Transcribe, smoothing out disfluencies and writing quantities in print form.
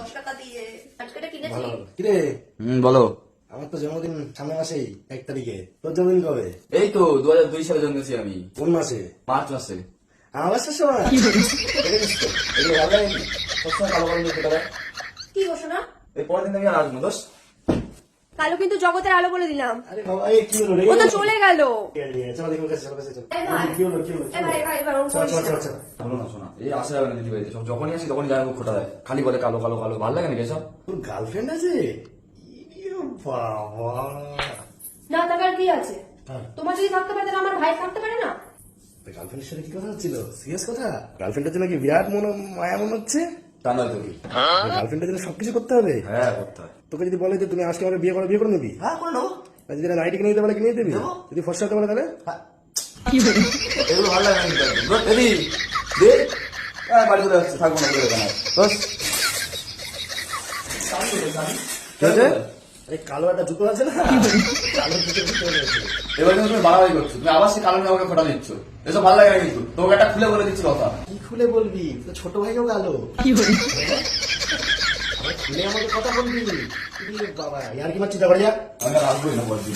10 টাকা দিয়ে আজকে এটা কিনেছি। কিরে বলো। আমার তো জন্মদিন সামনে মাসেই 1 তারিখে। তোর জন্মদিন কবে? এই তো 2002 সালে জন্মেছি আমি, কোন মাসে? মার্চ মাসে। আমার সময় এগুলো ভালো লাগে নাকি? সবসময় কালো কালো দেখতে পারে। কি গো শোনা, এই পরের দিন আমি আর আসবো দোষ। কালো কিন্তু জগতের আলো বলে দিলাম। আরে বাবা এই কি হলো রে? ও তো চলে গেল। চল দেখো কাছে চল কাছে চল। এই ভাই। কি হলো কি হলো? এ ভাই ভাই ভাই ওর চল চল চল চল। বলো না শোনা, এই আসা যাবে না দিদি বাড়িতে। সব যখনই আসি তখনই যায় মুখ খোটা দেয়, খালি বলে কালো কালো কালো। ভালো লাগে নাকি এসব? তোর গার্লফ্রেন্ড আছে? ইয়ে বাবা। না থাকার কি আছে? হ্যাঁ। তোমার যদি থাকতে পারে তাহলে আমার ভাই থাকতে পারে না? গার্লফ্রেন্ডের সাথে কি কথা হচ্ছিল? সিরিয়াস কথা? গার্লফ্রেন্ডের জন্য কি বিরাট মায়া মনে হচ্ছে? তা নয় তো কি? গার্লফ্রেন্ডের জন্য সবকিছু করতে হবে? হ্যাঁ করতে হয়। তোকে যদি বলে যে তুমি আজকে আমার বিয়ে করে নিবি? হ্যাঁ করে নেবো। আর যদি নাইটি কিনে দিতে বলে কিনে দিবি? দেবো। যদি ফর্সা হতে বলে তাহলে? এগুলো ভালো লাগে না কিন্তু। দিদি দে, বাড়ি চলে যাচ্ছে, থাকবো না তোর এখানে। দোষ কি হয়েছে? এই কালো একটা জুতো আছে না? কালো জুতো ভিতরে আছে। এবার কিন্তু তুমি বাড়াবাড়ি করছো, তুমি আবার সে কালো নিয়ে আমাকে ফোটা দিচ্ছ। এসব ভালো লাগে না কিন্তু। তোমাকে একটা খুলে বলে দিচ্ছি কথা। কি খুলে বলবি? তো ছোট ভাইও কালো। আবার খুলে আমাকে কথা বলবি? ইরে বাবা, ইয়ার কি মারছিস? যা বাড়ি যা। আমি আর আসবোই না পরের দিন।